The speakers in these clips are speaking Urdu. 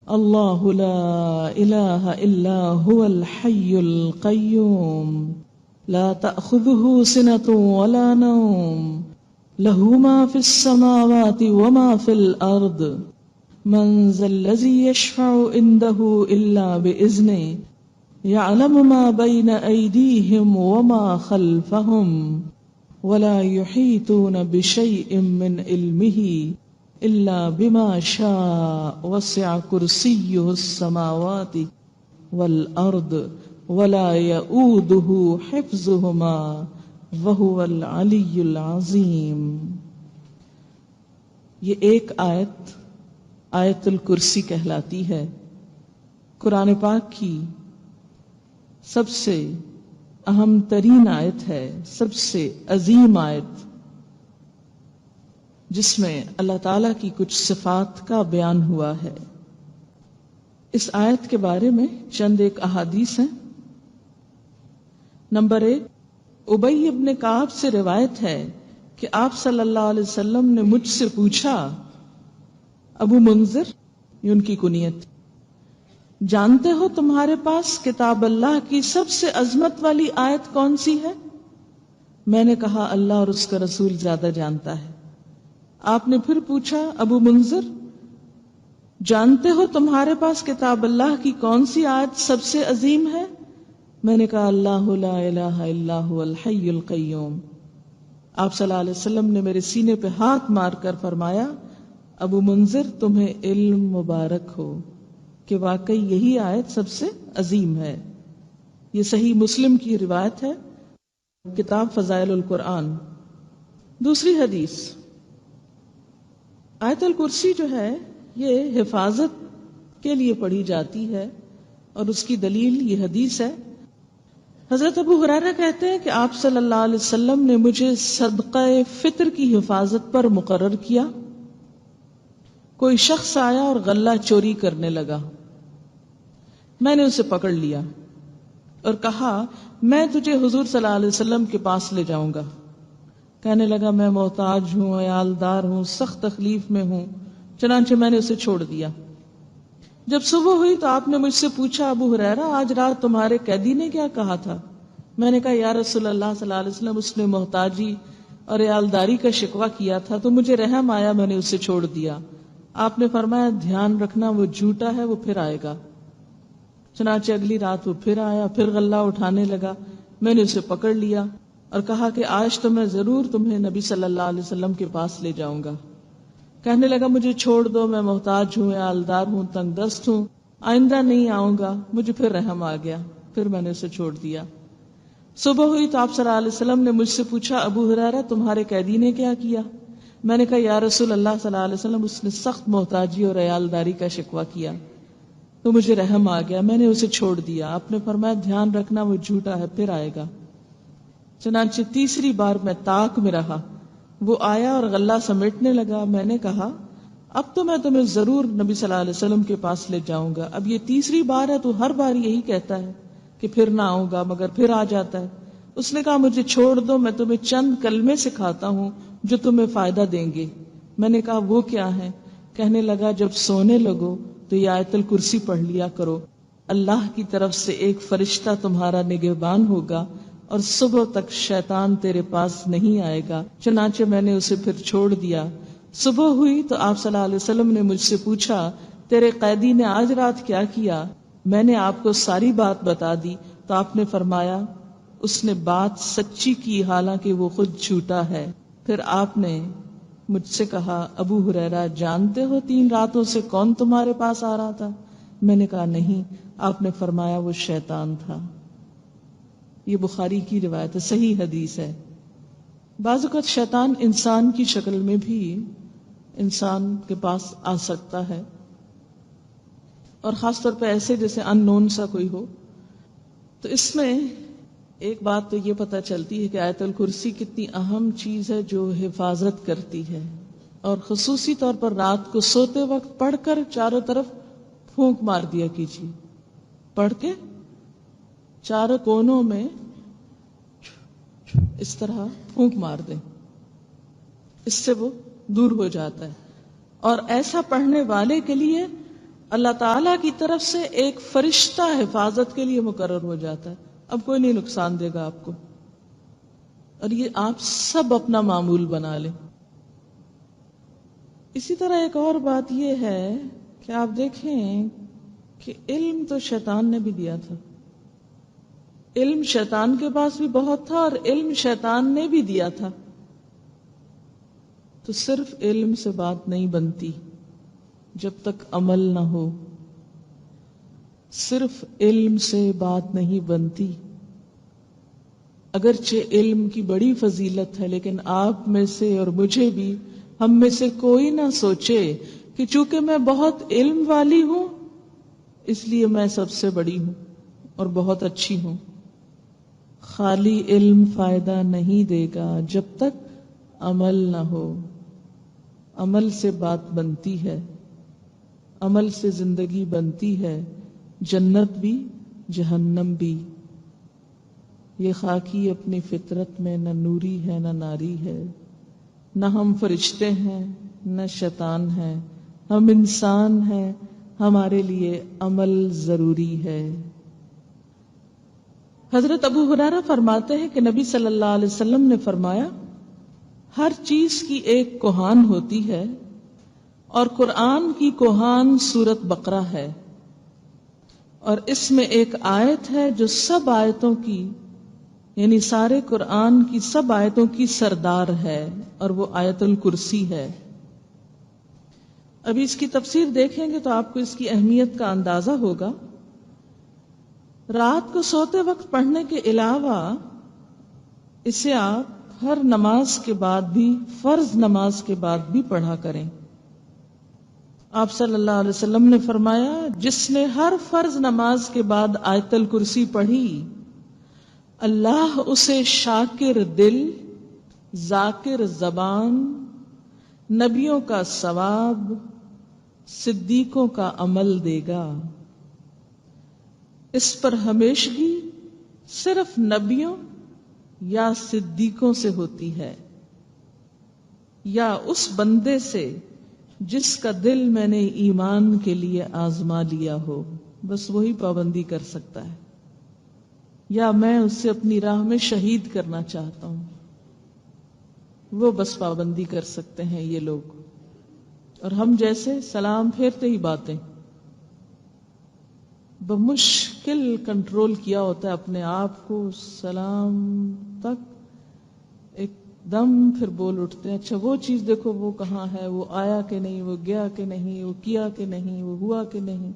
اللہ لا الہ الا هو الحی القیوم لا تأخذه سنة ولا نوم له ما في السماوات وما في الأرض من ذا الذي يشفع عنده إلا بإذنه يعلم ما بين أيديهم وما خلفهم ولا يحيطون بشيء من علمه إلا بما شاء وسع كرسيه السماوات والأرض ولا يؤوده حفظهما وهو العلی العظیم۔ یہ ایک آیت الکرسی کہلاتی ہے، قرآن پاک کی سب سے اہم ترین آیت ہے، سب سے عظیم آیت، جس میں اللہ تعالیٰ کی کچھ صفات کا بیان ہوا ہے۔ اس آیت کے بارے میں چند ایک احادیث ہیں۔ نمبر 1، ابی ابن کعب سے روایت ہے کہ آپ صلی اللہ علیہ وسلم نے مجھ سے پوچھا، ابو منذر یہ ان کی کنیت، جانتے ہو تمہارے پاس کتاب اللہ کی سب سے عظمت والی آیت کون سی ہے؟ میں نے کہا اللہ اور اس کا رسول زیادہ جانتا ہے۔ آپ نے پھر پوچھا، ابو منذر جانتے ہو تمہارے پاس کتاب اللہ کی کون سی آیت سب سے عظیم ہے؟ میں نے کہا اللہ لا الہ الا هو الحی القیوم۔ آپ صلی اللہ علیہ وسلم نے میرے سینے پہ ہاتھ مار کر فرمایا، ابو منذر تمہیں علم مبارک ہو کہ واقعی یہی آیت سب سے عظیم ہے۔ یہ صحیح مسلم کی روایت ہے، کتاب فضائل القرآن۔ دوسری حدیث، آیت الکرسی جو ہے یہ حفاظت کے لیے پڑھی جاتی ہے، اور اس کی دلیل یہ حدیث ہے۔ حضرت ابو ہریرہ کہتے ہیں کہ آپ صلی اللہ علیہ وسلم نے مجھے صدقہ فطر کی حفاظت پر مقرر کیا۔ کوئی شخص آیا اور غلہ چوری کرنے لگا، میں نے اسے پکڑ لیا اور کہا میں تجھے حضور صلی اللہ علیہ وسلم کے پاس لے جاؤں گا۔ کہنے لگا میں محتاج ہوں، عیالدار ہوں، سخت تکلیف میں ہوں، چنانچہ میں نے اسے چھوڑ دیا۔ جب صبح ہوئی تو آپ نے مجھ سے پوچھا، ابو ہریرہ آج رات تمہارے قیدی نے کیا کہا تھا؟ میں نے کہا یا رسول اللہ صلی اللہ علیہ وسلم اس نے محتاجی اور عیالداری کا شکوہ کیا تھا تو مجھے رحم آیا، میں نے اسے چھوڑ دیا۔ آپ نے فرمایا دھیان رکھنا وہ جھوٹا ہے، وہ پھر آئے گا۔ چنانچہ اگلی رات وہ پھر آیا، پھر غلہ اٹھانے لگا، میں نے اسے پکڑ لیا اور کہا کہ آج تو میں ضرور تمہیں نبی صلی اللہ علیہ وسلم کے پاس لے جاؤں گا۔ کہنے لگا مجھے چھوڑ دو، میں محتاج ہوں، عیالدار ہوں، تنگ دست ہوں، آئندہ نہیں آؤں گا۔ مجھے پھر رحم آ گیا، پھر میں نے اسے چھوڑ دیا۔ صبح ہوئی تو آپ صلی اللہ علیہ وسلم نے مجھ سے پوچھا، ابو ہریرہ تمہارے قیدی نے کیا کیا؟ میں نے کہا یا رسول اللہ صلی اللہ علیہ وسلم اس نے سخت محتاجی اور عیالداری کا شکوہ کیا تو مجھے رحم آ گیا، میں نے اسے چھوڑ دیا۔ آپ نے فرمایا دھیان رکھنا وہ جھوٹا ہے، پھر آئے گا۔ چنانچہ تیسری بار میں طاق میں رہا، وہ آیا اور غلہ سمیٹنے لگا۔ میں نے کہا اب تو میں تمہیں ضرور نبی صلی اللہ علیہ وسلم کے پاس لے جاؤں گا۔ اب یہ تیسری بار ہے تو ہر بار یہی کہتا ہے کہ پھر نہ آؤں گا، مگر پھر آ جاتا ہے۔ اس نے کہا مجھے چھوڑ دو، میں تمہیں چند کلمے سکھاتا ہوں جو تمہیں فائدہ دیں گے۔ میں نے کہا وہ کیا ہے؟ کہنے لگا جب سونے لگو تو یہ آیت الکرسی پڑھ لیا کرو، اللہ کی طرف سے ایک فرشتہ تمہارا نگہبان ہوگا اور صبح تک شیطان تیرے پاس نہیں آئے گا۔ چنانچہ میں نے اسے پھر چھوڑ دیا۔ صبح ہوئی تو آپ صلی اللہ علیہ وسلم نے مجھ سے پوچھا تیرے قیدی نے آج رات کیا کیا؟ میں نے آپ کو ساری بات بتا دی تو آپ نے فرمایا اس نے بات سچی کی حالانکہ وہ خود جھوٹا ہے۔ پھر آپ نے مجھ سے کہا ابو ہریرہ جانتے ہو 3 راتوں سے کون تمہارے پاس آ رہا تھا؟ میں نے کہا نہیں۔ آپ نے فرمایا وہ شیطان تھا۔ یہ بخاری کی روایت ہے، صحیح حدیث ہے۔ بعض اوقات شیطان انسان کی شکل میں بھی انسان کے پاس آ سکتا ہے، اور خاص طور پہ ایسے جیسے ان نون سا کوئی ہو۔ تو اس میں ایک بات تو یہ پتہ چلتی ہے کہ آیت الکرسی کتنی اہم چیز ہے جو حفاظت کرتی ہے، اور خصوصی طور پر رات کو سوتے وقت پڑھ کر چاروں طرف پھونک مار دیا کیجیے، پڑھ کے چاروں کونوں میں اس طرح پھونک مار دیں، اس سے وہ دور ہو جاتا ہے۔ اور ایسا پڑھنے والے کے لیے اللہ تعالیٰ کی طرف سے ایک فرشتہ حفاظت کے لیے مقرر ہو جاتا ہے، اب کوئی نہیں نقصان دے گا آپ کو، اور یہ آپ سب اپنا معمول بنا لیں۔ اسی طرح ایک اور بات یہ ہے کہ آپ دیکھیں کہ علم تو شیطان نے بھی دیا تھا، علم شیطان کے پاس بھی بہت تھا، اور علم شیطان نے بھی دیا تھا، تو صرف علم سے بات نہیں بنتی جب تک عمل نہ ہو، صرف علم سے بات نہیں بنتی۔ اگرچہ علم کی بڑی فضیلت ہے، لیکن آپ میں سے اور مجھے بھی، ہم میں سے کوئی نہ سوچے کہ چونکہ میں بہت علم والی ہوں اس لیے میں سب سے بڑی ہوں اور بہت اچھی ہوں۔ خالی علم فائدہ نہیں دے گا جب تک عمل نہ ہو۔ عمل سے بات بنتی ہے، عمل سے زندگی بنتی ہے، جنت بھی جہنم بھی۔ یہ خاکی اپنی فطرت میں نہ نوری ہے نہ ناری ہے، نہ ہم فرشتے ہیں نہ شیطان ہیں، ہم انسان ہیں، ہمارے لیے عمل ضروری ہے۔ حضرت ابو ہریرہ فرماتے ہیں کہ نبی صلی اللہ علیہ وسلم نے فرمایا، ہر چیز کی ایک کوہان ہوتی ہے، اور قرآن کی کوہان سورت بقرہ ہے، اور اس میں ایک آیت ہے جو سب آیتوں کی، یعنی سارے قرآن کی سب آیتوں کی سردار ہے، اور وہ آیت الکرسی ہے۔ ابھی اس کی تفسیر دیکھیں گے تو آپ کو اس کی اہمیت کا اندازہ ہوگا۔ رات کو سوتے وقت پڑھنے کے علاوہ اسے آپ ہر نماز کے بعد بھی، فرض نماز کے بعد بھی پڑھا کریں۔ آپ صلی اللہ علیہ وسلم نے فرمایا، جس نے ہر فرض نماز کے بعد آیت الکرسی پڑھی، اللہ اسے شاکر دل، ذاکر زبان، نبیوں کا ثواب، صدیقوں کا عمل دے گا۔ اس پر ہمیشگی صرف نبیوں یا صدیقوں سے ہوتی ہے، یا اس بندے سے جس کا دل میں نے ایمان کے لیے آزما لیا ہو، بس وہی پابندی کر سکتا ہے، یا میں اسے اپنی راہ میں شہید کرنا چاہتا ہوں، وہ بس پابندی کر سکتے ہیں یہ لوگ۔ اور ہم جیسے سلام پھیرتے ہی باتیں، بمشکل کنٹرول کیا ہوتا ہے اپنے آپ کو، سلام تک ایک دم پھر بول اٹھتے ہیں، اچھا وہ چیز دیکھو وہ کہاں ہے، وہ آیا کہ نہیں، وہ گیا کہ نہیں، وہ کیا کہ نہیں، وہ ہوا کہ نہیں۔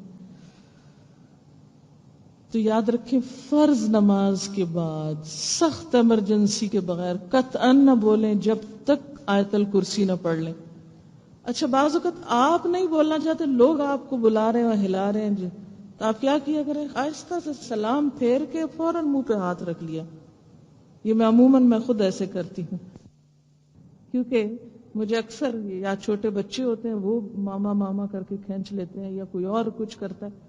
تو یاد رکھیں، فرض نماز کے بعد سخت ایمرجنسی کے بغیر قطعاً نہ بولیں جب تک آیت الکرسی نہ پڑھ لیں۔ اچھا بعض اوقات آپ نہیں بولنا چاہتے، لوگ آپ کو بلا رہے ہیں اور ہلا رہے ہیں، تو آپ کیا کیا کریں، آہستہ سے سلام پھیر کے فوراً منہ پہ ہاتھ رکھ لیا۔ یہ میں عموماً خود ایسے کرتی ہوں، کیونکہ مجھے اکثر یا چھوٹے بچے ہوتے ہیں وہ ماما ماما کر کے کھینچ لیتے ہیں، یا کوئی اور کچھ کرتا ہے،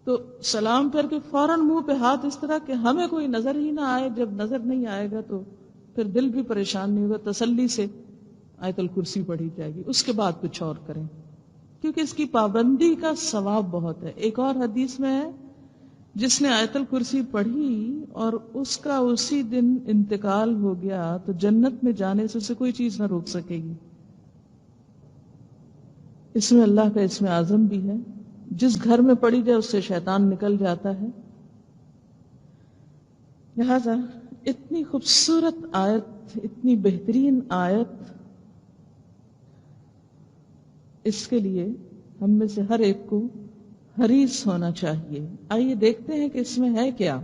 تو سلام پھیر کے فوراً منہ پہ ہاتھ اس طرح کہ ہمیں کوئی نظر ہی نہ آئے۔ جب نظر نہیں آئے گا تو پھر دل بھی پریشان نہیں ہوگا، تسلی سے آیت الکرسی پڑھی جائے گی، اس کے بعد کچھ اور کریں، کیونکہ اس کی پابندی کا ثواب بہت ہے۔ ایک اور حدیث میں ہے، جس نے آیت الکرسی پڑھی اور اس کا اسی دن انتقال ہو گیا تو جنت میں جانے سے اسے کوئی چیز نہ روک سکے گی۔ اس میں اللہ کا اسم اعظم بھی ہے، جس گھر میں پڑھی جائے اس سے شیطان نکل جاتا ہے۔ لہذا اتنی خوبصورت آیت، اتنی بہترین آیت، اس کے لیے ہم میں سے ہر ایک کو حریص ہونا چاہیے۔ آئیے دیکھتے ہیں کہ اس میں ہے کیا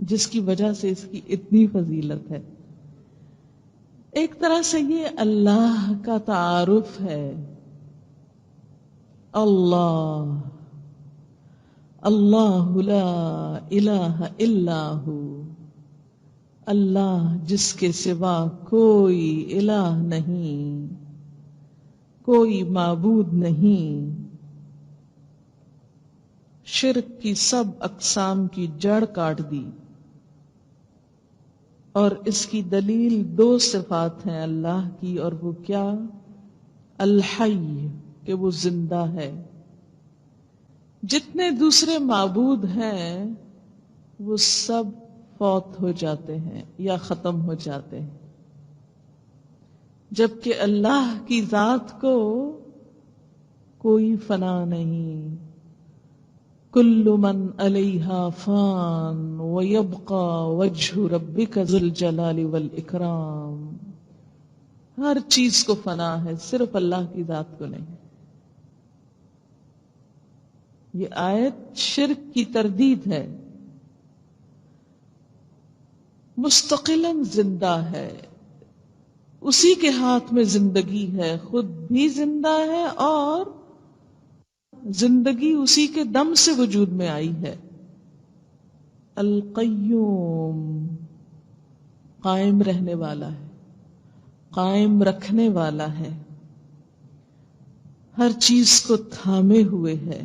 جس کی وجہ سے اس کی اتنی فضیلت ہے۔ ایک طرح سے یہ اللہ کا تعارف ہے، اللہ، اللہ لا الہ الا ہو، اللہ جس کے سوا کوئی الہ نہیں، کوئی معبود نہیں۔ شرک کی سب اقسام کی جڑ کاٹ دی، اور اس کی دلیل دو صفات ہیں اللہ کی، اور وہ کیا؟ الحی، کہ وہ زندہ ہے، جتنے دوسرے معبود ہیں وہ سب فوت ہو جاتے ہیں یا ختم ہو جاتے ہیں، جبکہ اللہ کی ذات کو کوئی فنا نہیں۔ کل من علیہا فان ویبقى وجہ ربک ذو الجلال والاکرام۔ ہر چیز کو فنا ہے، صرف اللہ کی ذات کو نہیں۔ یہ آیت شرک کی تردید ہے، مستقلاً زندہ ہے، اسی کے ہاتھ میں زندگی ہے، خود بھی زندہ ہے اور زندگی اسی کے دم سے وجود میں آئی ہے۔ القیوم، قائم رہنے والا ہے، قائم رکھنے والا ہے، ہر چیز کو تھامے ہوئے ہے،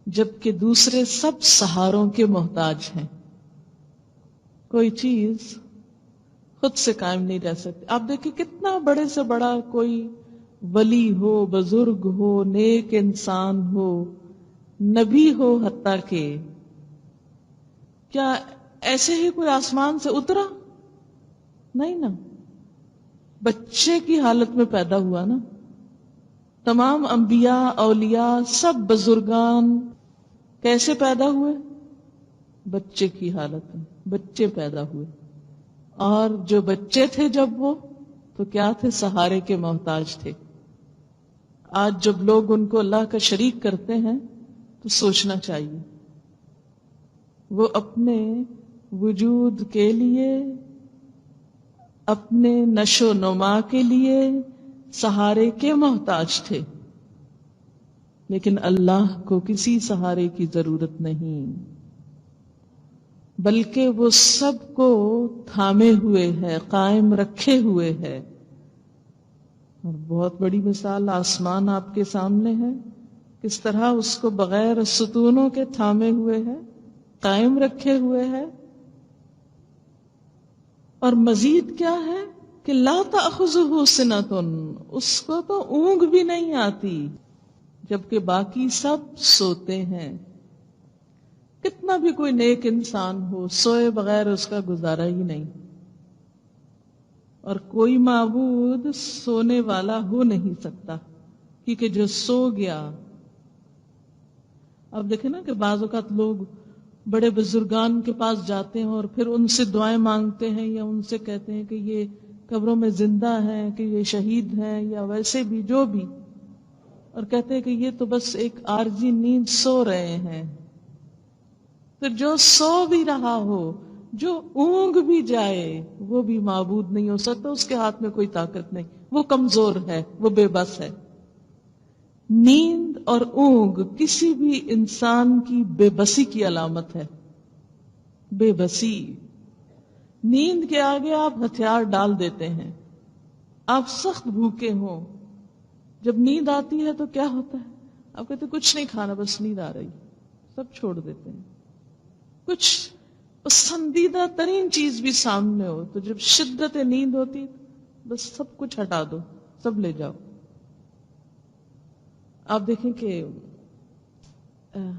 جبکہ دوسرے سب سہاروں کے محتاج ہیں۔ کوئی چیز خود سے قائم نہیں رہ سکتی۔ آپ دیکھیں کتنا بڑے سے بڑا کوئی ولی ہو، بزرگ ہو، نیک انسان ہو، نبی ہو، حتیٰ کہ کیا ایسے ہی کوئی آسمان سے اترا؟ نہیں نا، بچے کی حالت میں پیدا ہوا نا۔ تمام انبیاء، اولیاء، سب بزرگان کیسے پیدا ہوئے؟ بچے کی حالت میں، بچے پیدا ہوئے۔ اور جو بچے تھے جب وہ تو کیا تھے؟ سہارے کے محتاج تھے۔ آج جب لوگ ان کو اللہ کا شریک کرتے ہیں تو سوچنا چاہیے، وہ اپنے وجود کے لیے، اپنے نشو و نما کے لیے سہارے کے محتاج تھے، لیکن اللہ کو کسی سہارے کی ضرورت نہیں، بلکہ وہ سب کو تھامے ہوئے ہے، قائم رکھے ہوئے ہے۔ اور بہت بڑی مثال آسمان آپ کے سامنے ہے، کس طرح اس کو بغیر ستونوں کے تھامے ہوئے ہے، قائم رکھے ہوئے ہے۔ اور مزید کیا ہے کہ لا تأخذہ سنۃ، اس کو تو اونگ بھی نہیں آتی، جبکہ باقی سب سوتے ہیں۔ کتنا بھی کوئی نیک انسان ہو، سوئے بغیر اس کا گزارا ہی نہیں، اور کوئی معبود سونے والا ہو نہیں سکتا، کیونکہ جو سو گیا۔ اب دیکھیں نا کہ بعض اوقات لوگ بڑے بزرگان کے پاس جاتے ہیں اور پھر ان سے دعائیں مانگتے ہیں، یا ان سے کہتے ہیں کہ یہ قبروں میں زندہ ہیں، کہ یہ شہید ہیں، یا ویسے بھی جو بھی، اور کہتے ہیں کہ یہ تو بس ایک عارضی نیند، سو رہے ہیں۔ پھر جو سو بھی رہا ہو، جو اونگ بھی جائے، وہ بھی معبود نہیں ہو سکتا، اس کے ہاتھ میں کوئی طاقت نہیں، وہ کمزور ہے، وہ بے بس ہے۔ نیند اور اونگ کسی بھی انسان کی بے بسی کی علامت ہے، بے بسی۔ نیند کے آگے آپ ہتھیار ڈال دیتے ہیں، آپ سخت بھوکے ہوں، جب نیند آتی ہے تو کیا ہوتا ہے؟ آپ کہتے ہیں کچھ نہیں کھانا، بس نیند آ رہی، سب چھوڑ دیتے ہیں۔ کچھ پسندیدہ ترین چیز بھی سامنے ہو تو جب شدت نیند ہوتی بس سب کچھ ہٹا دو، سب لے جاؤ۔ آپ دیکھیں کہ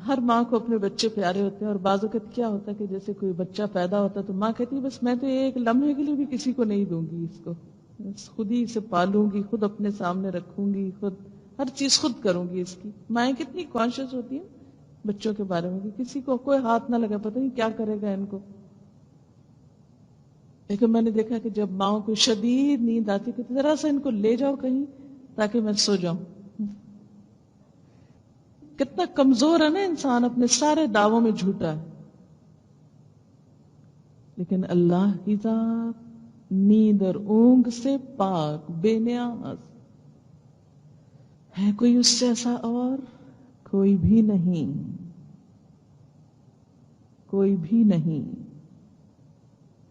ہر ماں کو اپنے بچے پیارے ہوتے ہیں، اور بعض اوقات کیا ہوتا ہے کہ جیسے کوئی بچہ پیدا ہوتا ہے تو ماں کہتی ہے بس میں تو ایک لمحے کے لیے بھی کسی کو نہیں دوں گی، اس کو بس خود ہی اسے پالوں گی، خود اپنے سامنے رکھوں گی، خود ہر چیز خود کروں گی اس کی۔ مائیں کتنی کانشیس ہوتی ہیں بچوں کے بارے میں کہ کسی کو کوئی ہاتھ نہ لگا، پتہ نہیں کیا کرے گا ان کو۔ لیکن میں نے دیکھا کہ جب ماؤں کو شدید نیند آتی کہ ذرا سا ان کو لے جاؤ کہیں تاکہ میں سو جاؤں۔ کتنا کمزور ہے نا انسان، اپنے سارے دعووں میں جھوٹا ہے۔ لیکن اللہ کی ذات نیند اور اونگ سے پاک، بے نیاز ہے، کوئی اس سے ایسا اور کوئی بھی نہیں، کوئی بھی نہیں۔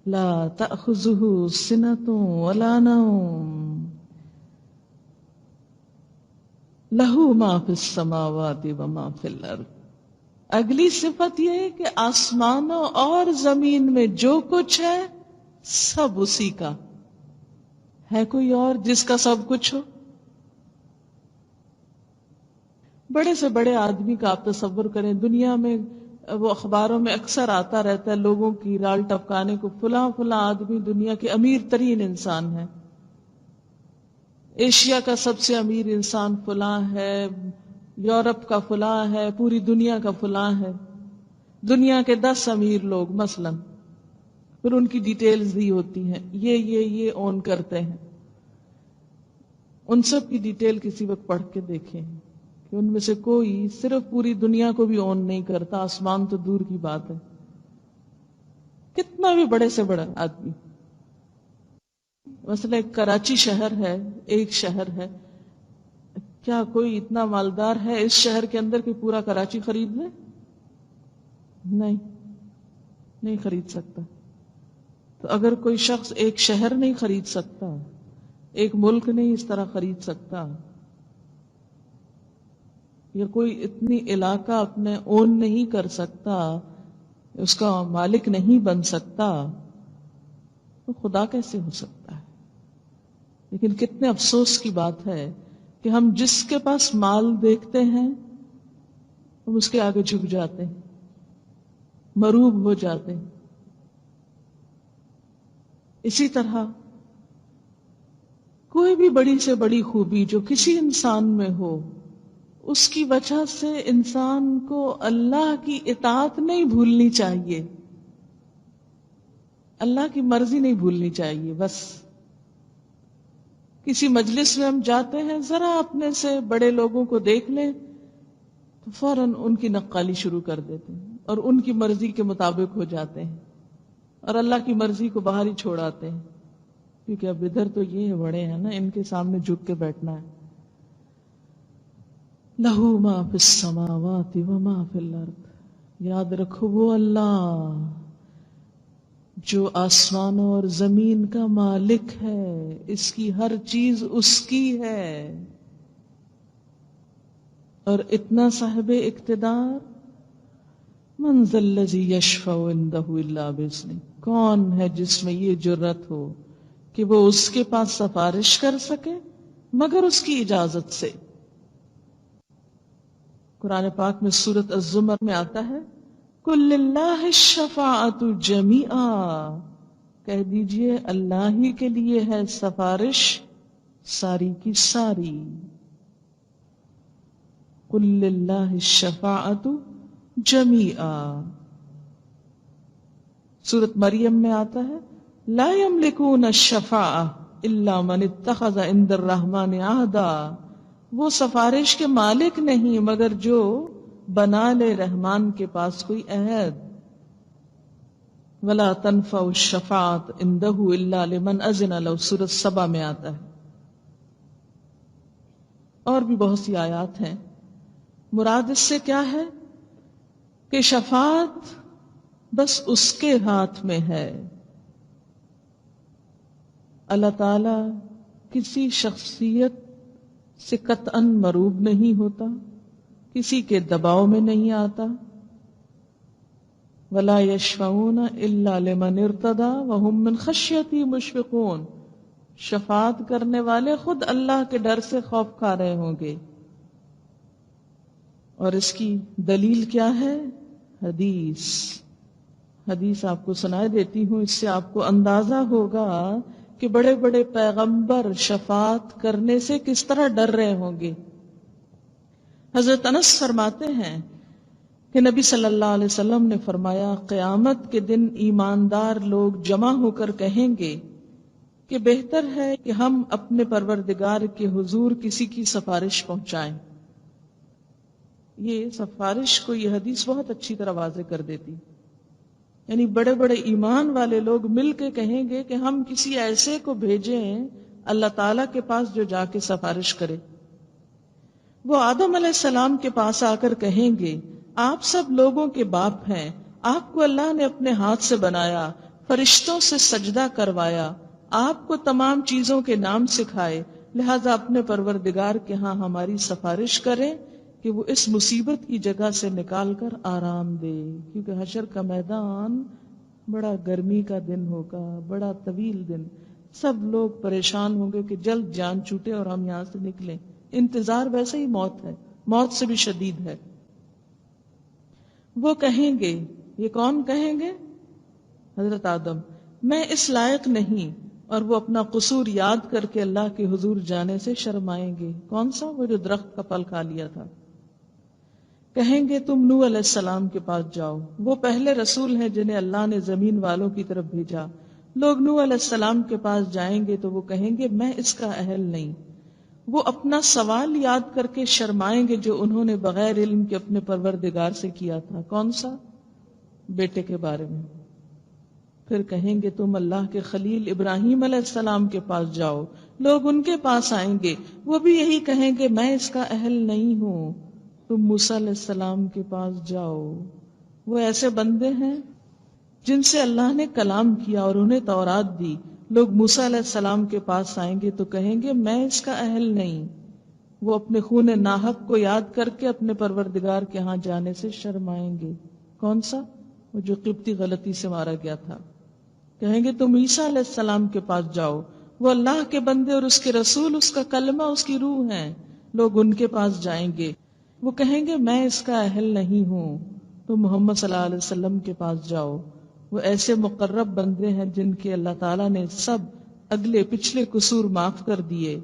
لا تأخذہ سنۃ ولا نوم لہ ما فی السماوات وما فی الارض۔ اگلی صفت یہ ہے کہ آسمانوں اور زمین میں جو کچھ ہے سب اسی کا ہے۔ کوئی اور جس کا سب کچھ ہو؟ بڑے سے بڑے آدمی کا آپ تصور کریں، دنیا میں وہ اخباروں میں اکثر آتا رہتا ہے لوگوں کی رال ٹپکانے کو، فلاں فلاں آدمی دنیا کے امیر ترین انسان ہے، ایشیا کا سب سے امیر انسان فلاں ہے، یورپ کا فلاں ہے، پوری دنیا کا فلاں ہے، دنیا کے 10 امیر لوگ مثلا، پھر ان کی ڈیٹیلز دی ہوتی ہیں، یہ اون کرتے ہیں، ان سب کی ڈیٹیل کسی وقت پڑھ کے دیکھیں کہ ان میں سے کوئی صرف پوری دنیا کو بھی اون نہیں کرتا، آسمان تو دور کی بات ہے، کتنا بھی بڑے سے بڑا آدمی۔ مثلا ایک کراچی شہر ہے، ایک شہر ہے، کیا کوئی اتنا مالدار ہے اس شہر کے اندر کہ پورا کراچی خرید لے؟ نہیں خرید سکتا۔ تو اگر کوئی شخص ایک شہر نہیں خرید سکتا، ایک ملک نہیں اس طرح خرید سکتا، یا کوئی اتنی علاقہ اپنے اون نہیں کر سکتا، اس کا مالک نہیں بن سکتا، تو خدا کیسے ہو سکتا ہے؟ لیکن کتنے افسوس کی بات ہے کہ ہم جس کے پاس مال دیکھتے ہیں ہم اس کے آگے جھک جاتے ہیں، مروب ہو جاتے ہیں۔ اسی طرح کوئی بھی بڑی سے بڑی خوبی جو کسی انسان میں ہو، اس کی وجہ سے انسان کو اللہ کی اطاعت نہیں بھولنی چاہیے، اللہ کی مرضی نہیں بھولنی چاہیے۔ بس کسی مجلس میں ہم جاتے ہیں، ذرا اپنے سے بڑے لوگوں کو دیکھ لیں تو فوراً ان کی نقالی شروع کر دیتے ہیں اور ان کی مرضی کے مطابق ہو جاتے ہیں، اور اللہ کی مرضی کو باہر ہی چھوڑ آتے ہیں، کیونکہ اب ادھر تو یہ بڑے ہیں نا، ان کے سامنے جھک کے بیٹھنا ہے۔ لَهُ مَا فِي السَّمَاوَاتِ وَمَا فِي الْأَرْضِ، یاد رکھو وہ اللہ جو آسمانوں اور زمین کا مالک ہے، اس کی ہر چیز اس کی ہے، اور اتنا صاحب اقتدار، من ذا الذی یشفع عندہ الا باذنہ، کون ہے جس میں یہ جرت ہو کہ وہ اس کے پاس سفارش کر سکے مگر اس کی اجازت سے۔ قرآن پاک میں سورۃ الزمر میں آتا ہے قل للہ الشفاعۃ جمیعا، کہہ دیجئے اللہ ہی کے لیے ہے سفارش ساری کی ساری۔ قل للہ الشفاعۃ جمیعا۔ سورۃ مریم میں آتا ہے لا یملکون الشفاعہ الا من اتخذ عند الرحمن عہدا، وہ سفارش کے مالک نہیں مگر جو بنا لے رحمان کے پاس کوئی عہد۔ ولا تنفع الشفاعۃ عندہ الا لمن اذن لہ، سورۃ سبا میں آتا ہے۔ اور بھی بہت سی آیات ہیں۔ مراد اس سے کیا ہے کہ شفاعت بس اس کے ہاتھ میں ہے، اللہ تعالی کسی شخصیت سے قطعاً مروب نہیں ہوتا، کسی کے دباؤ میں نہیں آتا۔ وَلَا يَشْفَعُونَ إِلَّا لِمَنِ ارْتَضَىٰ وَهُمْ مِنْ خَشْيَتِهِ مُشْفِقُونَ، شفاعت کرنے والے خود اللہ کے ڈر سے خوف کھا رہے ہوں گے۔ اور اس کی دلیل کیا ہے؟ حدیث آپ کو سنائے دیتی ہوں، اس سے آپ کو اندازہ ہوگا کہ بڑے بڑے پیغمبر شفاعت کرنے سے کس طرح ڈر رہے ہوں گے۔ حضرت انس فرماتے ہیں کہ نبی صلی اللہ علیہ وسلم نے فرمایا قیامت کے دن ایماندار لوگ جمع ہو کر کہیں گے کہ بہتر ہے کہ ہم اپنے پروردگار کے حضور کسی کی سفارش پہنچائیں۔ یہ سفارش کو یہ حدیث بہت اچھی طرح واضح کر دیتی، یعنی بڑے بڑے ایمان والے لوگ مل کے کہیں گے کہ ہم کسی ایسے کو بھیجیں اللہ تعالیٰ کے پاس جو جا کے سفارش کرے۔ وہ آدم علیہ السلام کے پاس آ کر کہیں گے آپ سب لوگوں کے باپ ہیں، آپ کو اللہ نے اپنے ہاتھ سے بنایا، فرشتوں سے سجدہ کروایا، آپ کو تمام چیزوں کے نام سکھائے، لہذا اپنے پروردگار کے ہاں ہماری سفارش کریں کہ وہ اس مصیبت کی جگہ سے نکال کر آرام دے، کیونکہ حشر کا میدان بڑا گرمی کا دن ہوگا، بڑا طویل دن، سب لوگ پریشان ہوں گے کہ جلد جان چھوٹے اور ہم یہاں سے نکلیں۔ انتظار ویسے ہی موت ہے، موت سے بھی شدید ہے۔ وہ کہیں گے، یہ کون کہیں گے؟ حضرت آدم، میں اس لائق نہیں، اور وہ اپنا قصور یاد کر کے اللہ کے حضور جانے سے شرمائیں گے۔ کون سا؟ وہ جو درخت کا پھل کھا لیا تھا۔ کہیں گے تم نوح علیہ السلام کے پاس جاؤ، وہ پہلے رسول ہیں جنہیں اللہ نے زمین والوں کی طرف بھیجا۔ لوگ نوح علیہ السلام کے پاس جائیں گے تو وہ کہیں گے میں اس کا اہل نہیں۔ وہ اپنا سوال یاد کر کے شرمائیں گے جو انہوں نے بغیر علم کے اپنے پروردگار سے کیا تھا۔ کون سا؟ بیٹے کے بارے میں۔ پھر کہیں گے تم اللہ کے خلیل ابراہیم علیہ السلام کے پاس جاؤ، لوگ ان کے پاس آئیں گے، وہ بھی یہی کہیں گے میں اس کا اہل نہیں ہوں۔ تم موسیٰ علیہ السلام کے پاس جاؤ، وہ ایسے بندے ہیں جن سے اللہ نے کلام کیا اور انہیں تورات دی۔ لوگ موسیٰ علیہ السلام کے پاس آئیں گے تو کہیں گے میں اس کا اہل نہیں۔ وہ اپنے خون ناحق کو یاد کر کے اپنے پروردگار کے ہاں جانے سے شرمائیں گے۔ کون سا؟ وہ جو قبطی غلطی سے مارا گیا تھا۔ کہیں گے تم عیسیٰ علیہ السلام کے پاس جاؤ، وہ اللہ کے بندے اور اس کے رسول، اس کا کلمہ، اس کی روح ہیں۔ لوگ ان کے پاس جائیں گے، وہ کہیں گے میں اس کا اہل نہیں ہوں۔ تم محمد صلی اللہ علیہ وسلم کے پاس جاؤ، وہ ایسے مقرب بندے ہیں جن کے اللہ تعالیٰ نے سب اگلے پچھلے قصور معاف کر دیے۔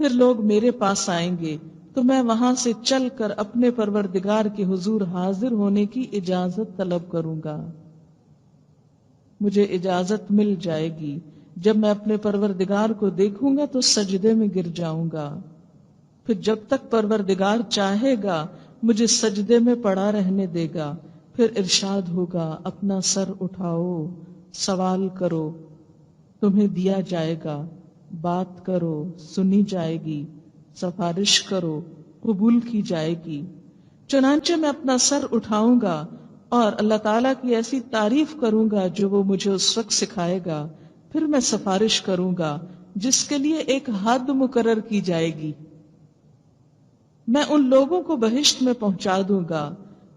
پھر لوگ میرے پاس آئیں گے تو میں وہاں سے چل کر اپنے پروردگار کے حضور حاضر ہونے کی اجازت طلب کروں گا۔ مجھے اجازت مل جائے گی، جب میں اپنے پروردگار کو دیکھوں گا تو سجدے میں گر جاؤں گا۔ پھر جب تک پروردگار چاہے گا مجھے سجدے میں پڑا رہنے دے گا۔ پھر ارشاد ہوگا اپنا سر اٹھاؤ، سوال کرو، تمہیں دیا جائے گا، بات کرو، سنی جائے گی، سفارش کرو، قبول کی جائے گی۔ چنانچہ میں اپنا سر اٹھاؤں گا اور اللہ تعالیٰ کی ایسی تعریف کروں گا جو وہ مجھے اس وقت سکھائے گا۔ پھر میں سفارش کروں گا جس کے لیے ایک حد مقرر کی جائے گی۔ میں ان لوگوں کو بہشت میں پہنچا دوں گا،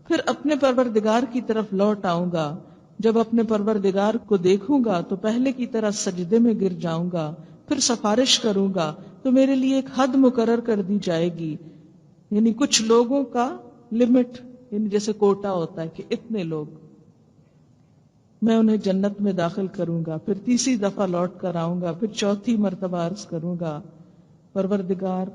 پھر اپنے پروردگار کی طرف لوٹ آؤں گا۔ جب اپنے پروردگار کو دیکھوں گا تو پہلے کی طرح سجدے میں گر جاؤں گا، پھر سفارش کروں گا تو میرے لیے ایک حد مقرر کر دی جائے گی، یعنی کچھ لوگوں کا لمٹ، یعنی جیسے کوٹا ہوتا ہے کہ اتنے لوگ، میں انہیں جنت میں داخل کروں گا۔ پھر تیسری دفعہ لوٹ کر آؤں گا، پھر چوتھی مرتبہ عرض کروں گا پروردگار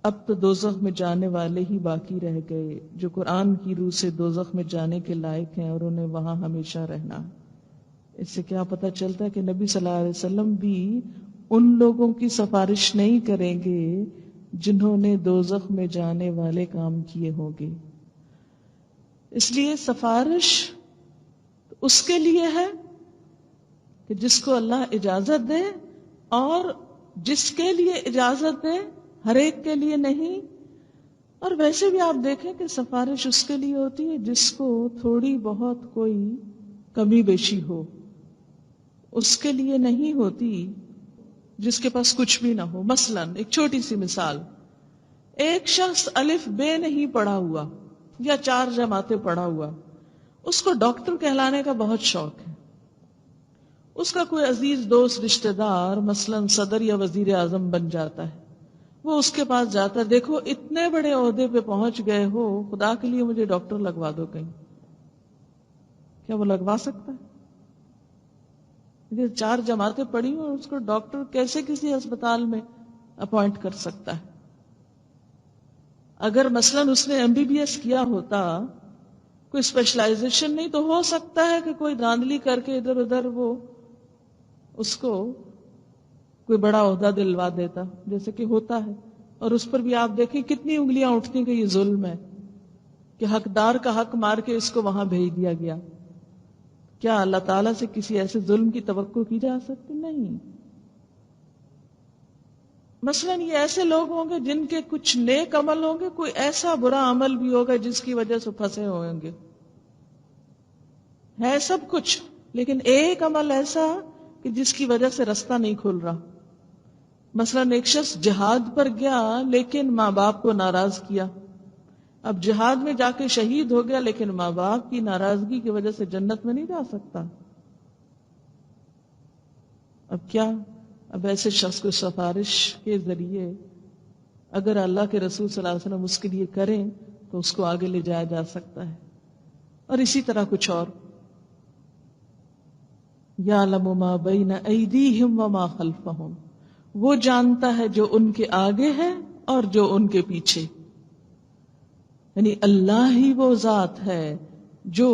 اب تو دوزخ میں جانے والے ہی باقی رہ گئے جو قرآن کی روح سے دوزخ میں جانے کے لائق ہیں اور انہیں وہاں ہمیشہ رہنا۔ اس سے کیا پتہ چلتا ہے کہ نبی صلی اللہ علیہ وسلم بھی ان لوگوں کی سفارش نہیں کریں گے جنہوں نے دوزخ میں جانے والے کام کیے ہوں گے۔ اس لیے سفارش اس کے لیے ہے کہ جس کو اللہ اجازت دے، اور جس کے لیے اجازت دے، ہر ایک کے لیے نہیں۔ اور ویسے بھی آپ دیکھیں کہ سفارش اس کے لیے ہوتی ہے جس کو تھوڑی بہت کوئی کمی بیشی ہو، اس کے لیے نہیں ہوتی جس کے پاس کچھ بھی نہ ہو۔ مثلا ایک چھوٹی سی مثال، ایک شخص الف بے نہیں پڑھا ہوا یا 4 جماعتیں پڑھا ہوا، اس کو ڈاکٹر کہلانے کا بہت شوق ہے۔ اس کا کوئی عزیز دوست رشتہ دار مثلا صدر یا وزیر اعظم بن جاتا ہے، وہ اس کے پاس جاتا ہے، دیکھو اتنے بڑے عہدے پہ پہنچ گئے ہو، خدا کے لیے مجھے ڈاکٹر لگوا دو کہیں۔ کیا وہ لگوا سکتا ہے؟ 4 جماعتیں پڑھی اور اس کو ڈاکٹر کیسے کسی اسپتال میں اپوائنٹ کر سکتا ہے؟ اگر مثلا اس نے MBBS کیا ہوتا، کوئی اسپیشلائزیشن نہیں، تو ہو سکتا ہے کہ کوئی دھاندلی کر کے ادھر ادھر وہ اس کو کوئی بڑا عہدہ دلوا دیتا، جیسے کہ ہوتا ہے۔ اور اس پر بھی آپ دیکھیں کتنی انگلیاں اٹھتی کہ یہ ظلم ہے کہ حقدار کا حق مار کے اس کو وہاں بھیج دیا گیا۔ کیا اللہ تعالیٰ سے کسی ایسے ظلم کی توقع کی جا سکتی؟ نہیں۔ مثلا یہ ایسے لوگ ہوں گے جن کے کچھ نیک عمل ہوں گے، کوئی ایسا برا عمل بھی ہوگا جس کی وجہ سے پھنسے ہوں گے، ہے سب کچھ، لیکن ایک عمل ایسا کہ جس کی وجہ سے رستہ نہیں کھل رہا۔ مثلا ایک شخص جہاد پر گیا لیکن ماں باپ کو ناراض کیا، اب جہاد میں جا کے شہید ہو گیا لیکن ماں باپ کی ناراضگی کی وجہ سے جنت میں نہیں جا سکتا۔ اب کیا؟ اب ایسے شخص کو سفارش کے ذریعے اگر اللہ کے رسول صلی اللہ علیہ وسلم اس کے لیے کریں تو اس کو آگے لے جایا جا سکتا ہے. اور اسی طرح کچھ اور. یعلم ما بین ایدیہم وما خلفہم، وہ جانتا ہے جو ان کے آگے ہے اور جو ان کے پیچھے. یعنی اللہ ہی وہ ذات ہے جو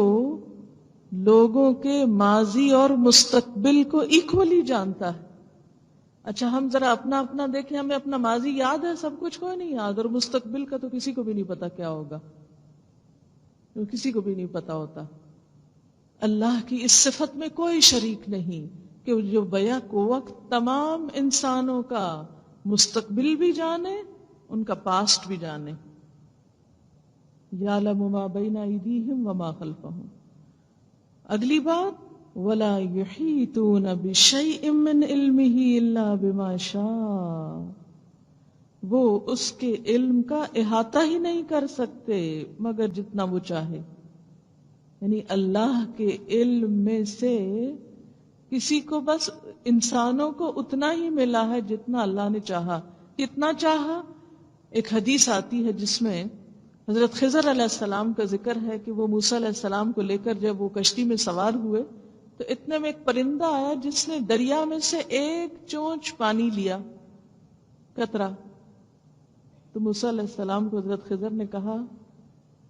لوگوں کے ماضی اور مستقبل کو ایکولی جانتا ہے. اچھا ہم ذرا اپنا اپنا دیکھیں، ہمیں اپنا ماضی یاد ہے، سب کچھ کوئی نہیں یاد، اور مستقبل کا تو کسی کو بھی نہیں پتا کیا ہوگا، کسی کو بھی نہیں پتا ہوتا. اللہ کی اس صفت میں کوئی شریک نہیں کہ جو بیک وقت تمام انسانوں کا مستقبل بھی جانے، ان کا پاسٹ بھی جانے. یعلم ما بین ایدیہم وما خلفہم. اگلی بات وَلَا يُحِيطُونَ بِشَيْءٍ مِّنْ عِلْمِهِ إِلَّا بِمَا شَاءَ، وہ اس کے علم کا احاطہ ہی نہیں کر سکتے مگر جتنا وہ چاہے. یعنی اللہ کے علم میں سے کسی کو بس انسانوں کو اتنا ہی ملا ہے جتنا اللہ نے چاہا. کتنا چاہا؟ ایک حدیث آتی ہے جس میں حضرت خضر علیہ السلام کا ذکر ہے کہ وہ موسیٰ علیہ السلام کو لے کر جب وہ کشتی میں سوار ہوئے تو اتنے میں ایک پرندہ آیا جس نے دریا میں سے ایک چونچ پانی لیا، قطرہ. تو موسیٰ علیہ السلام کو حضرت خضر نے کہا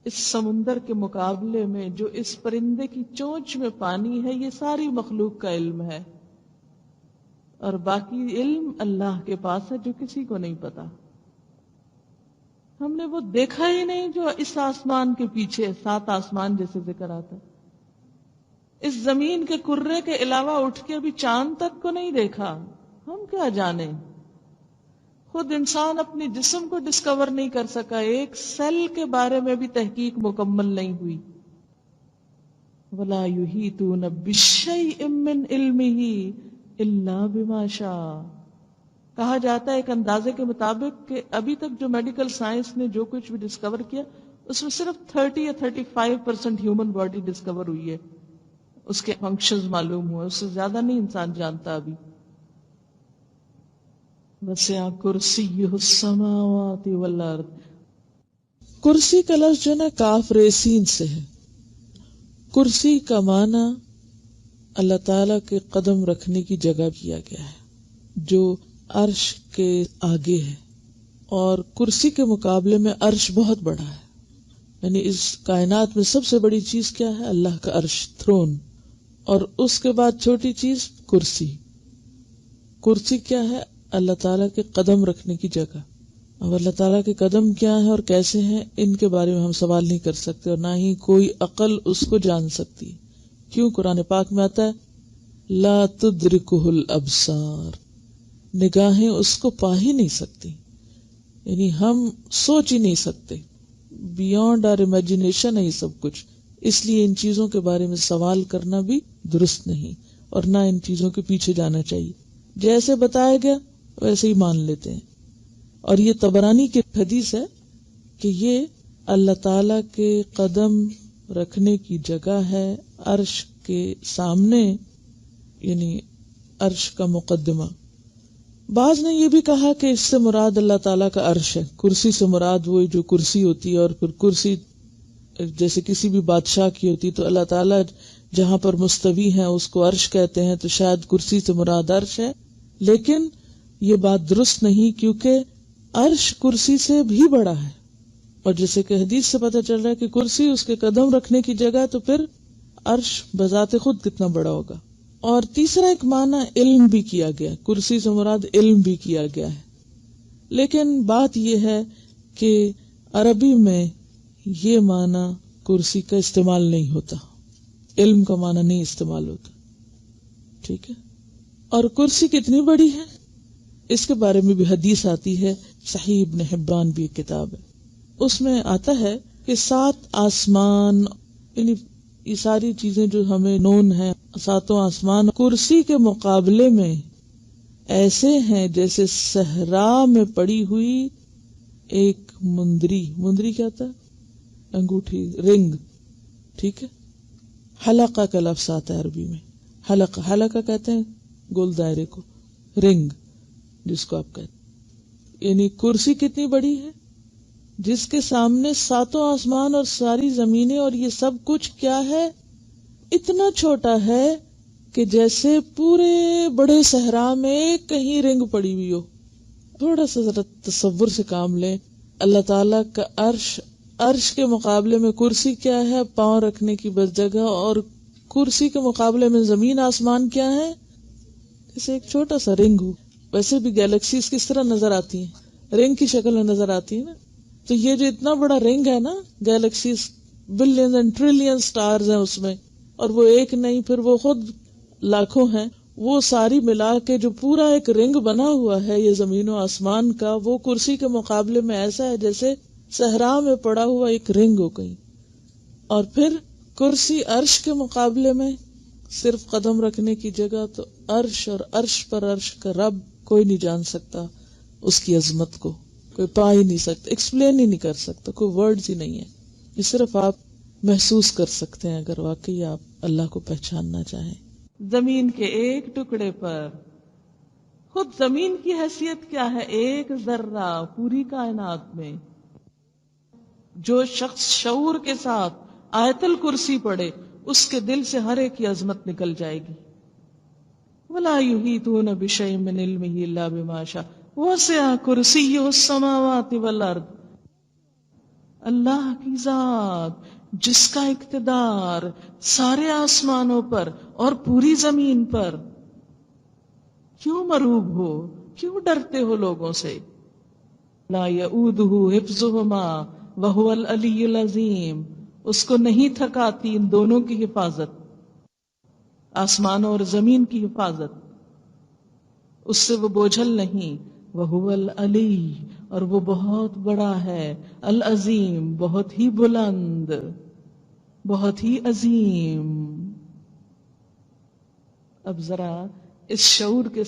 اس سمندر کے مقابلے میں جو اس پرندے کی چونچ میں پانی ہے یہ ساری مخلوق کا علم ہے، اور باقی علم اللہ کے پاس ہے جو کسی کو نہیں پتا. ہم نے وہ دیکھا ہی نہیں جو اس آسمان کے پیچھے 7 آسمان جیسے ذکر آتا ہے. اس زمین کے کرے کے علاوہ اٹھ کے ابھی چاند تک کو نہیں دیکھا. ہم کیا جانے؟ خود انسان اپنی جسم کو ڈسکور نہیں کر سکا، ایک سیل کے بارے میں بھی تحقیق مکمل نہیں ہوئی. وَلَا يُحِيطُونَ بِشَيْءٍ مِّنْ عِلْمِهِ إِلَّا بِمَا شَاءَ. کہا جاتا ہے ایک اندازے کے مطابق کہ ابھی تک جو میڈیکل سائنس نے جو کچھ بھی ڈسکور کیا اس میں صرف 30 یا 35% ہیومن باڈی ڈسکور ہوئی ہے، اس کے فنکشنز معلوم ہوئے، اس سے زیادہ نہیں انسان جانتا ابھی. وَسِعَ كُرْسِيُّهُ السَّمَاوَاتِ وَالْأَرْضِ. کرسی کا لفظ جو نا کاف ریسین سے ہے. کرسی کا معنی اللہ تعالی کے قدم رکھنے کی جگہ کیا گیا ہے جو عرش کے آگے ہے، اور کرسی کے مقابلے میں عرش بہت بڑا ہے. یعنی اس کائنات میں سب سے بڑی چیز کیا ہے؟ اللہ کا عرش، تھرون، اور اس کے بعد چھوٹی چیز کرسی. کرسی کیا ہے؟ اللہ تعالیٰ کے قدم رکھنے کی جگہ. اب اللہ تعالیٰ کے قدم کیا ہیں اور کیسے ہیں ان کے بارے میں ہم سوال نہیں کر سکتے، اور نہ ہی کوئی عقل اس کو جان سکتی. کیوں؟ قرآن پاک میں آتا ہے لا تدرکہ الابصار، نگاہیں اس کو پا ہی نہیں سکتی. یعنی ہم سوچ ہی نہیں سکتے، بیونڈ آر امیجنیشن ہے یہ سب کچھ. اس لیے ان چیزوں کے بارے میں سوال کرنا بھی درست نہیں، اور نہ ان چیزوں کے پیچھے جانا چاہیے. جیسے بتایا گیا ویسے ہی مان لیتے ہیں. اور یہ طبرانی کی حدیث ہے کہ یہ اللہ تعالی کے قدم رکھنے کی جگہ ہے عرش کے سامنے، یعنی عرش کا مقدمہ. بعض نے یہ بھی کہا کہ اس سے مراد اللہ تعالیٰ کا عرش ہے، کرسی سے مراد وہی جو کرسی ہوتی ہے، اور پھر کرسی جیسے کسی بھی بادشاہ کی ہوتی تو اللہ تعالیٰ جہاں پر مستوی ہیں اس کو عرش کہتے ہیں، تو شاید کرسی سے مراد عرش ہے. لیکن یہ بات درست نہیں، کیونکہ عرش کرسی سے بھی بڑا ہے، اور جیسے کہ حدیث سے پتہ چل رہا ہے کہ کرسی اس کے قدم رکھنے کی جگہ، تو پھر عرش بذات خود کتنا بڑا ہوگا. اور تیسرا ایک معنی علم بھی کیا گیا، کرسی سے مراد علم بھی کیا گیا ہے. لیکن بات یہ ہے کہ عربی میں یہ معنی کرسی کا استعمال نہیں ہوتا، علم کا معنی نہیں استعمال ہوتا. ٹھیک ہے. اور کرسی کتنی بڑی ہے اس کے بارے میں بھی حدیث آتی ہے، صحیح ابن حبان بھی ایک کتاب ہے، اس میں آتا ہے کہ 7 آسمان، یعنی یہ ساری چیزیں جو ہمیں نون ہیں، 7 آسمان کرسی کے مقابلے میں ایسے ہیں جیسے صحرا میں پڑی ہوئی ایک مندری کیا تھا؟ انگوٹھی، رنگ. ٹھیک ہے. حلقہ کا لفظ آتا ہے عربی میں، حلقہ کہتے ہیں گول دائرے کو، رنگ جس کو آپ کہتے ہیں. یعنی کرسی کتنی بڑی ہے جس کے سامنے ساتوں آسمان اور ساری زمینیں اور یہ سب کچھ کیا ہے، اتنا چھوٹا ہے کہ جیسے پورے بڑے صحرا میں کہیں رنگ پڑی ہوئی ہو. تھوڑا سا ذرا تصور سے کام لیں. اللہ تعالیٰ کا عرش کے مقابلے میں کرسی کیا ہے، پاؤں رکھنے کی بس جگہ، اور کرسی کے مقابلے میں زمین آسمان کیا ہے، جیسے ایک چھوٹا سا رنگ ہو. ویسے بھی گیلیکسیز کس طرح نظر آتی ہیں، رنگ کی شکل میں نظر آتی ہیں نا. تو یہ جو اتنا بڑا رنگ ہے نا، galaxies billion and trillion stars ہیں اس میں، اور وہ ایک نہیں، پھر وہ خود لاکھوں ہیں، وہ ساری ملا کے جو پورا ایک رنگ بنا ہوا ہے یہ زمین و آسمان کا، وہ کرسی کے مقابلے میں ایسا ہے جیسے صحرا میں پڑا ہوا ایک رنگ ہو گئی. اور پھر کرسی عرش کے مقابلے میں صرف قدم رکھنے کی جگہ. تو عرش اور عرش پر عرش کا رب کوئی نہیں جان سکتا اس کی عظمت کو، کوئی پا ہی نہیں سکتا، ایکسپلین ہی نہیں کر سکتا، کوئی ورڈز ہی نہیں ہے. یہ صرف آپ محسوس کر سکتے ہیں اگر واقعی آپ اللہ کو پہچاننا چاہیں. زمین کے ایک ٹکڑے پر، خود زمین کی حیثیت کیا ہے، ایک ذرہ پوری کائنات میں. جو شخص شعور کے ساتھ آیت الکرسی پڑھے اس کے دل سے ہر ایک کی عظمت نکل جائے گی. وَلَا يُحِيطُونَ بِشَيْءٍ مِّنْ عِلْمِهِ إِلَّا بِمَا شَاءَ وَسِعَ كُرْسِيُّهُ السَّمَاوَاتِ وَالْأَرْضَ. اللہ کی ذات جس کا اقتدار سارے آسمانوں پر اور پوری زمین پر. کیوں مرعوب ہو، کیوں ڈرتے ہو لوگوں سے. لا یؤودہ حفظہما وہو العلی العظیم. اس کو نہیں تھکاتی ان دونوں کی حفاظت، آسمانوں اور زمین کی حفاظت، اس سے وہ بوجھل نہیں. وہو العلی، اور وہ بہت بڑا ہے، العظیم بہت ہی بلند، بہت ہی عظیم. اب ذرا اس شعور کے